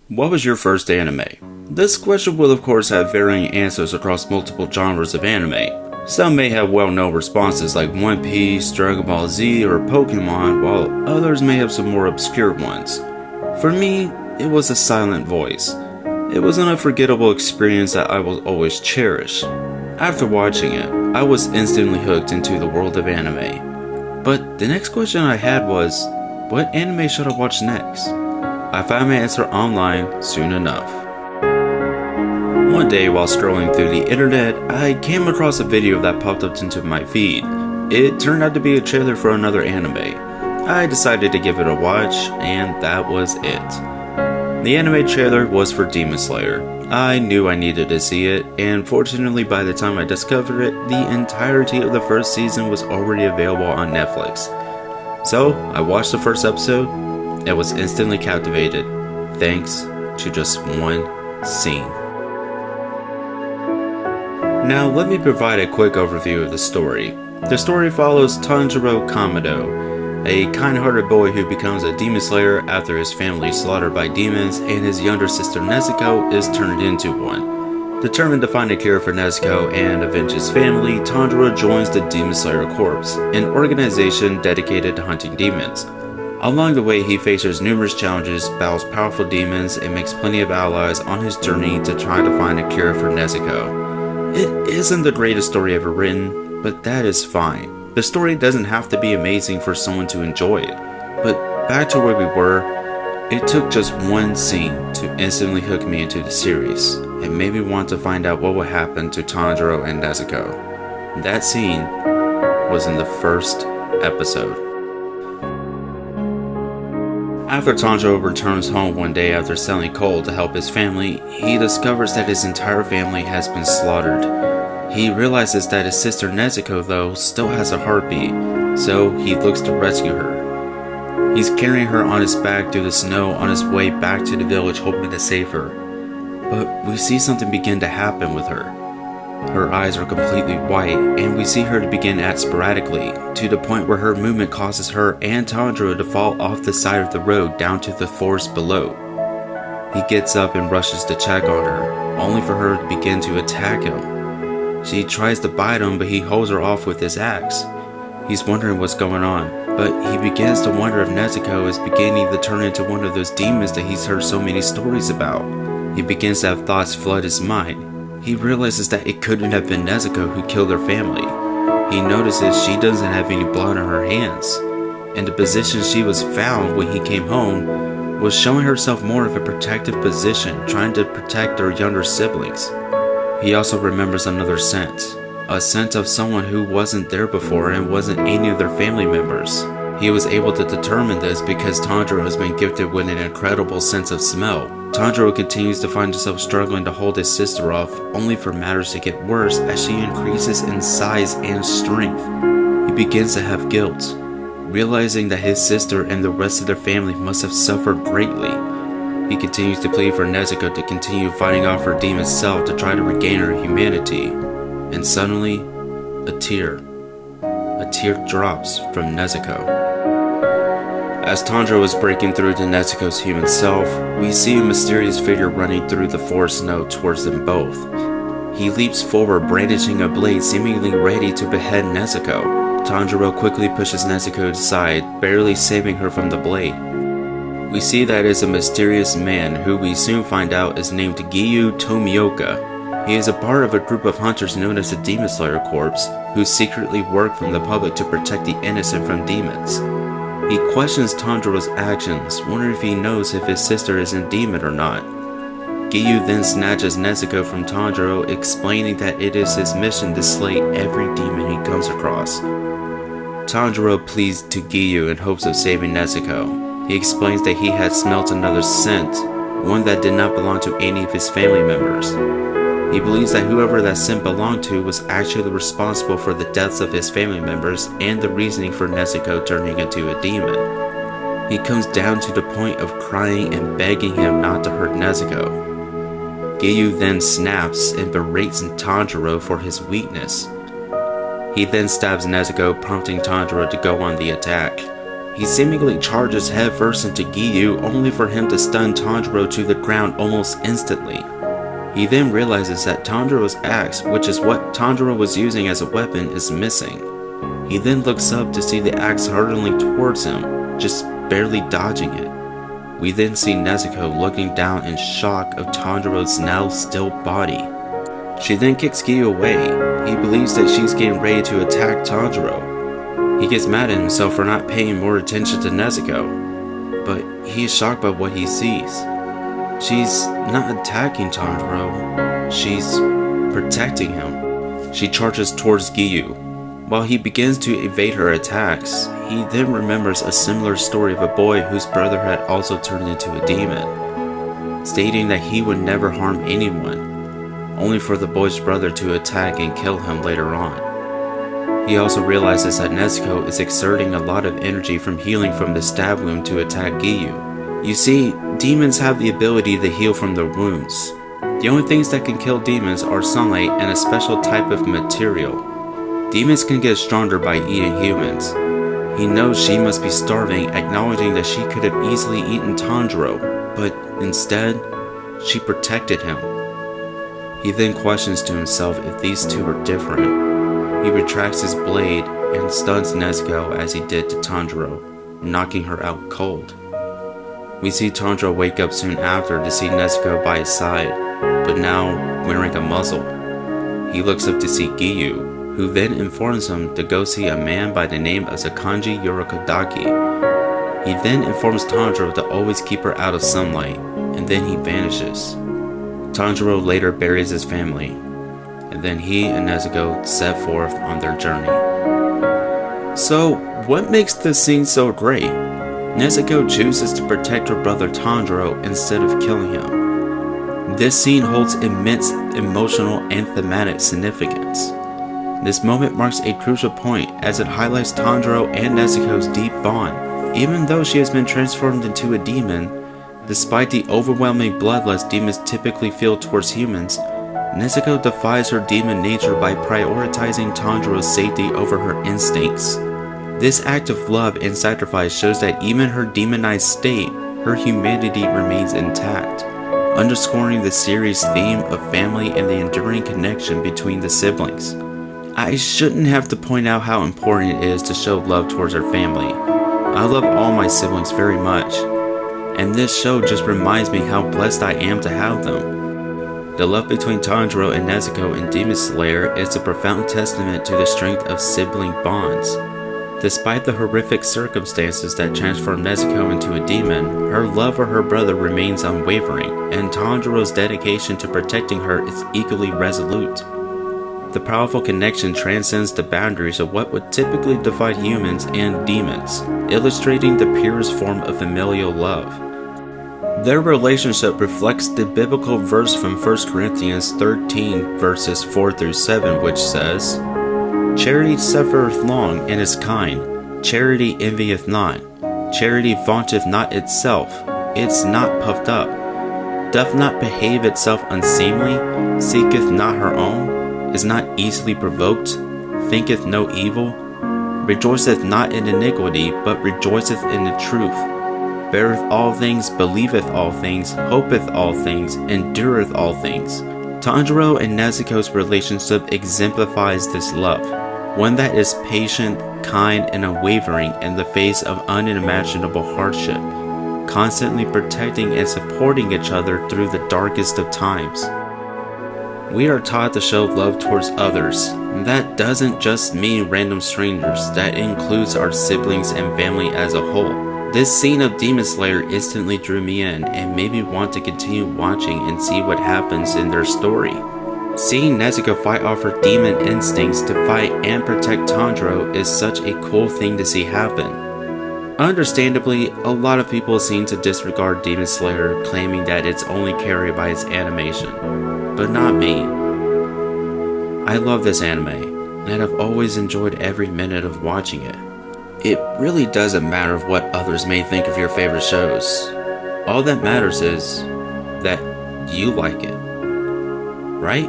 What was your first anime? This question will of course have varying answers across multiple genres of anime. Some may have well-known responses like One Piece, Dragon Ball Z, or Pokemon, while others may have some more obscure ones. For me, it was A Silent Voice. It was an unforgettable experience that I will always cherish. After watching it, I was instantly hooked into the world of anime. But the next question I had was, what anime should I watch next? I found my answer online soon enough. One day while scrolling through the internet, I came across a video that popped up into my feed. It turned out to be a trailer for another anime. I decided to give it a watch, and that was it. The anime trailer was for Demon Slayer. I knew I needed to see it, and fortunately by the time I discovered it, the entirety of the first season was already available on Netflix. So, I watched the first episode, and was instantly captivated, thanks to just one scene. Now let me provide a quick overview of the story. The story follows Tanjiro Kamado, a kind-hearted boy who becomes a demon slayer after his family is slaughtered by demons and his younger sister Nezuko is turned into one. Determined to find a cure for Nezuko and avenge his family, Tanjiro joins the Demon Slayer Corps, an organization dedicated to hunting demons. Along the way, he faces numerous challenges, battles powerful demons, and makes plenty of allies on his journey to try to find a cure for Nezuko. It isn't the greatest story ever written, but that is fine. The story doesn't have to be amazing for someone to enjoy it. But back to where we were, it took just one scene to instantly hook me into the series, and made me want to find out what would happen to Tanjiro and Nezuko. That scene was in the first episode. After Tanjiro returns home one day after selling coal to help his family, he discovers that his entire family has been slaughtered. He realizes that his sister Nezuko, though, still has a heartbeat, so he looks to rescue her. He's carrying her on his back through the snow on his way back to the village hoping to save her. But we see something begin to happen with her. Her eyes are completely white, and we see her to begin to act sporadically, to the point where her movement causes her and Tanjiro to fall off the side of the road down to the forest below. He gets up and rushes to check on her, only for her to begin to attack him. She tries to bite him, but he holds her off with his axe. He's wondering what's going on, but he begins to wonder if Nezuko is beginning to turn into one of those demons that he's heard so many stories about. He begins to have thoughts flood his mind. He realizes that it couldn't have been Nezuko who killed her family. He notices she doesn't have any blood on her hands, and the position she was found when he came home was showing herself more of a protective position, trying to protect her younger siblings. He also remembers another scent, a scent of someone who wasn't there before and wasn't any of their family members. He was able to determine this because Tanjiro has been gifted with an incredible sense of smell. Tanjiro continues to find himself struggling to hold his sister off, only for matters to get worse as she increases in size and strength. He begins to have guilt, realizing that his sister and the rest of their family must have suffered greatly. He continues to plead for Nezuko to continue fighting off her demon self to try to regain her humanity. And suddenly, a tear drops from Nezuko. As Tanjiro is breaking through to Nezuko's human self, we see a mysterious figure running through the forest snow towards them both. He leaps forward, brandishing a blade, seemingly ready to behead Nezuko. Tanjiro quickly pushes Nezuko aside, barely saving her from the blade. We see that it is a mysterious man who we soon find out is named Giyu Tomioka. He is a part of a group of hunters known as the Demon Slayer Corps, who secretly work from the public to protect the innocent from demons. He questions Tanjiro's actions, wondering if he knows if his sister is a demon or not. Giyu then snatches Nezuko from Tanjiro, explaining that it is his mission to slay every demon he comes across. Tanjiro pleads to Giyu in hopes of saving Nezuko. He explains that he had smelt another scent, one that did not belong to any of his family members. He believes that whoever that scent belonged to was actually responsible for the deaths of his family members and the reasoning for Nezuko turning into a demon. He comes down to the point of crying and begging him not to hurt Nezuko. Giyu then snaps and berates Tanjiro for his weakness. He then stabs Nezuko, prompting Tanjiro to go on the attack. He seemingly charges headfirst into Giyu only for him to stun Tanjiro to the ground almost instantly. He then realizes that Tanjiro's axe, which is what Tanjiro was using as a weapon, is missing. He then looks up to see the axe hurtling towards him, just barely dodging it. We then see Nezuko looking down in shock of Tanjiro's now still body. She then kicks Giyu away. He believes that she's getting ready to attack Tanjiro. He gets mad at himself for not paying more attention to Nezuko, but he is shocked by what he sees. She's not attacking Tanjiro, she's protecting him. She charges towards Giyu. While he begins to evade her attacks, he then remembers a similar story of a boy whose brother had also turned into a demon, stating that he would never harm anyone, only for the boy's brother to attack and kill him later on. He also realizes that Nezuko is exerting a lot of energy from healing from the stab wound to attack Giyu. You see, demons have the ability to heal from their wounds. The only things that can kill demons are sunlight and a special type of material. Demons can get stronger by eating humans. He knows she must be starving, acknowledging that she could have easily eaten Tanjiro, but instead, she protected him. He then questions to himself if these two are different. He retracts his blade and stuns Nezuko as he did to Tanjiro, knocking her out cold. We see Tanjiro wake up soon after to see Nezuko by his side, but now wearing a muzzle. He looks up to see Giyu, who then informs him to go see a man by the name of Sakanji Yorokodaki. He then informs Tanjiro to always keep her out of sunlight, and then he vanishes. Tanjiro later buries his family, and then he and Nezuko set forth on their journey. So, what makes this scene so great? Nezuko chooses to protect her brother Tanjiro instead of killing him. This scene holds immense emotional and thematic significance. This moment marks a crucial point as it highlights Tanjiro and Nezuko's deep bond. Even though she has been transformed into a demon, despite the overwhelming bloodlust demons typically feel towards humans, Nezuko defies her demon nature by prioritizing Tanjiro's safety over her instincts. This act of love and sacrifice shows that even her demonized state, her humanity remains intact, underscoring the series' theme of family and the enduring connection between the siblings. I shouldn't have to point out how important it is to show love towards our family. I love all my siblings very much, and this show just reminds me how blessed I am to have them. The love between Tanjiro and Nezuko in Demon Slayer is a profound testament to the strength of sibling bonds. Despite the horrific circumstances that transform Nezuko into a demon, her love for her brother remains unwavering, and Tanjiro's dedication to protecting her is equally resolute. The powerful connection transcends the boundaries of what would typically divide humans and demons, illustrating the purest form of familial love. Their relationship reflects the biblical verse from 1 Corinthians 13 verses 4 through 7, which says, "Charity suffereth long and is kind. Charity envieth not. Charity vaunteth not itself. It's not puffed up. Doth not behave itself unseemly. Seeketh not her own. Is not easily provoked. Thinketh no evil. Rejoiceth not in iniquity, but rejoiceth in the truth. Beareth all things, believeth all things, hopeth all things, endureth all things." Tanjiro and Nezuko's relationship exemplifies this love, one that is patient, kind, and unwavering in the face of unimaginable hardship, constantly protecting and supporting each other through the darkest of times. We are taught to show love towards others, and that doesn't just mean random strangers, that includes our siblings and family as a whole. This scene of Demon Slayer instantly drew me in and made me want to continue watching and see what happens in their story. Seeing Nezuko fight off her demon instincts to fight and protect Tanjiro is such a cool thing to see happen. Understandably, a lot of people seem to disregard Demon Slayer, claiming that it's only carried by its animation, but not me. I love this anime, and I've always enjoyed every minute of watching it. It really doesn't matter what others may think of your favorite shows. All that matters is that you like it, right?